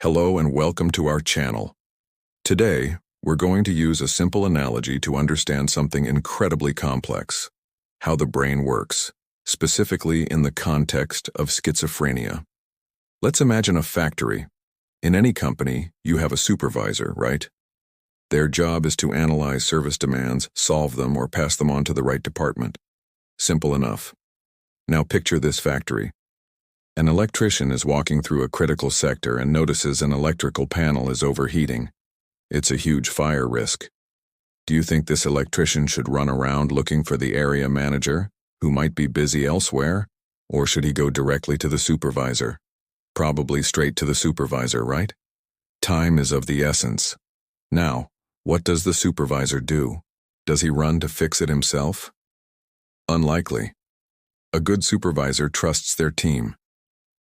Hello and welcome to our channel. Today, we're going to use a simple analogy to understand something incredibly complex: how the brain works, specifically in the context of schizophrenia. Let's imagine a factory. In any company, you have a supervisor, right? Their job is to analyze service demands, solve them, or pass them on to the right department. Simple enough. Now picture this factory. An electrician is walking through a critical sector and notices an electrical panel is overheating. It's a huge fire risk. Do you think this electrician should run around looking for the area manager, who might be busy elsewhere, or should he go directly to the supervisor? Probably straight to the supervisor, right? Time is of the essence. Now, what does the supervisor do? Does he run to fix it himself? Unlikely. A good supervisor trusts their team.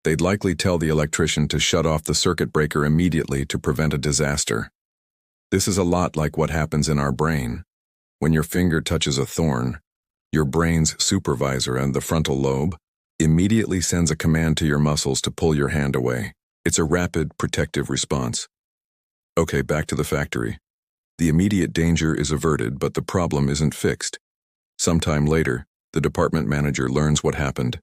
They'd likely tell the electrician to shut off the circuit breaker immediately to prevent a disaster. This is a lot like what happens in our brain. When your finger touches a thorn, your brain's supervisor and the frontal lobe immediately sends a command to your muscles to pull your hand away. It's a rapid, protective response. Okay, back to the factory. The immediate danger is averted, but the problem isn't fixed. Sometime later, the department manager learns what happened.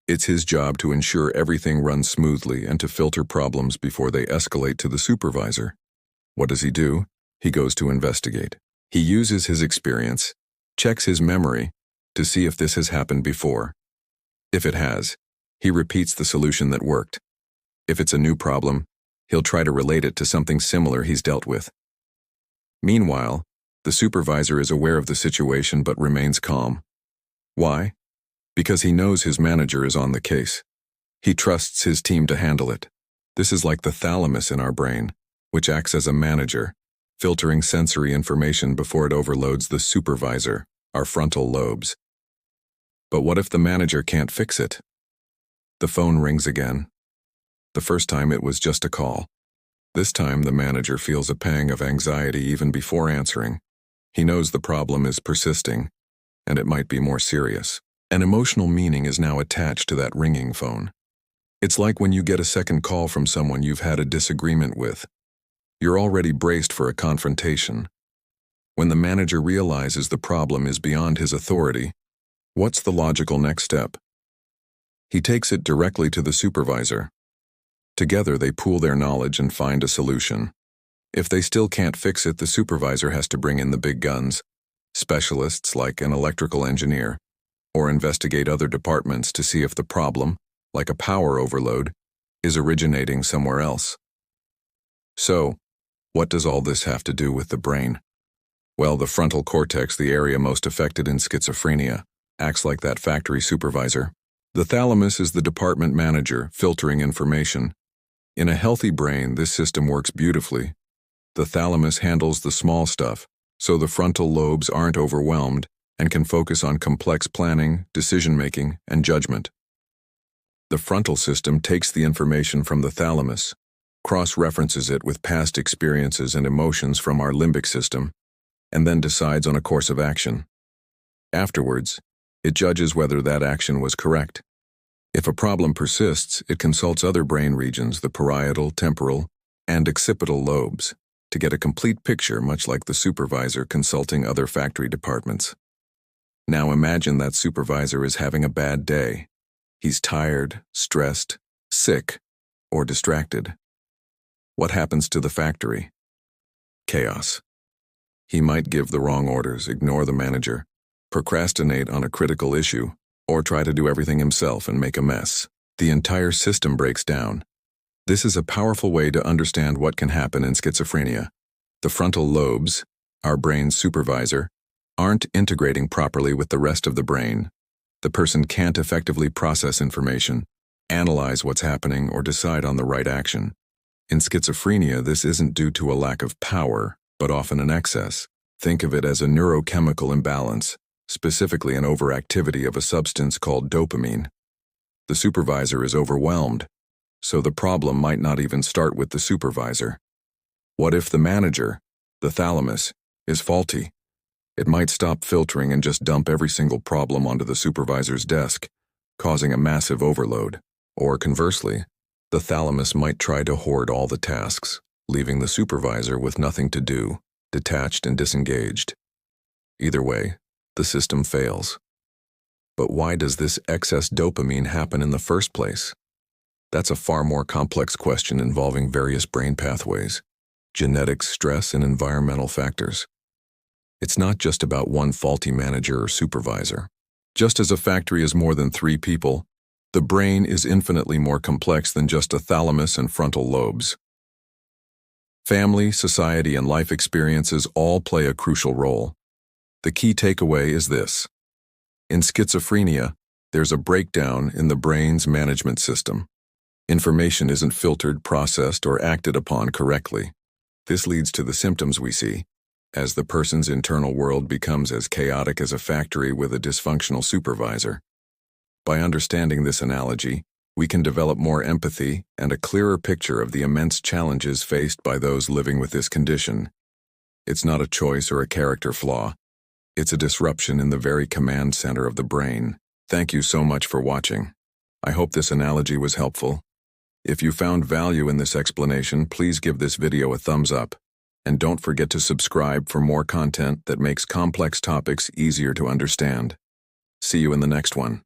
It's his job to ensure everything runs smoothly and to filter problems before they escalate to the supervisor. What does he do? He goes to investigate. He uses his experience, checks his memory, to see if this has happened before. If it has, he repeats the solution that worked. If it's a new problem, he'll try to relate it to something similar he's dealt with. Meanwhile, the supervisor is aware of the situation but remains calm. Why? Because he knows his manager is on the case. He trusts his team to handle it. This is like the thalamus in our brain, which acts as a manager, filtering sensory information before it overloads the supervisor, our frontal lobes. But what if the manager can't fix it? The phone rings again. The first time it was just a call. This time the manager feels a pang of anxiety even before answering. He knows the problem is persisting, and it might be more serious. An emotional meaning is now attached to that ringing phone. It's like when you get a second call from someone you've had a disagreement with. You're already braced for a confrontation. When the manager realizes the problem is beyond his authority, what's the logical next step? He takes it directly to the supervisor. Together they pool their knowledge and find a solution. If they still can't fix it, the supervisor has to bring in the big guns, specialists like an electrical engineer, or investigate other departments to see if the problem, like a power overload, is originating somewhere else. So, what does all this have to do with the brain? Well, the frontal cortex, the area most affected in schizophrenia, acts like that factory supervisor. The thalamus is the department manager, filtering information. In a healthy brain, this system works beautifully. The thalamus handles the small stuff, so the frontal lobes aren't overwhelmed and can focus on complex planning, decision-making, and judgment. The frontal system takes the information from the thalamus, cross-references it with past experiences and emotions from our limbic system, and then decides on a course of action. Afterwards, it judges whether that action was correct. If a problem persists, it consults other brain regions, the parietal, temporal, and occipital lobes, to get a complete picture, much like the supervisor consulting other factory departments. Now imagine that supervisor is having a bad day. He's tired, stressed, sick, or distracted. What happens to the factory? Chaos. He might give the wrong orders, ignore the manager, procrastinate on a critical issue, or try to do everything himself and make a mess. The entire system breaks down. This is a powerful way to understand what can happen in schizophrenia. The frontal lobes, our brain's supervisor, aren't integrating properly with the rest of the brain. The person can't effectively process information, analyze what's happening, or decide on the right action. In schizophrenia, this isn't due to a lack of power, but often an excess. Think of it as a neurochemical imbalance, specifically an overactivity of a substance called dopamine. The supervisor is overwhelmed, so the problem might not even start with the supervisor. What if the manager, the thalamus, is faulty? It might stop filtering and just dump every single problem onto the supervisor's desk, causing a massive overload. Or conversely, The thalamus might try to hoard all the tasks, leaving the supervisor with nothing to do, detached and disengaged. Either way, the system fails. But why does this excess dopamine happen in the first place? That's a far more complex question involving various brain pathways, genetics, stress, and environmental factors. It's not just about one faulty manager or supervisor. Just as a factory is more than 3 people, the brain is infinitely more complex than just a thalamus and frontal lobes. Family, society, and life experiences all play a crucial role. The key takeaway is this. In schizophrenia, there's a breakdown in the brain's management system. Information isn't filtered, processed, or acted upon correctly. This leads to the symptoms we see, as the person's internal world becomes as chaotic as a factory with a dysfunctional supervisor. By understanding this analogy, we can develop more empathy and a clearer picture of the immense challenges faced by those living with this condition. It's not a choice or a character flaw. It's a disruption in the very command center of the brain. Thank you so much for watching. I hope this analogy was helpful. If you found value in this explanation, please give this video a thumbs up. And don't forget to subscribe for more content that makes complex topics easier to understand. See you in the next one.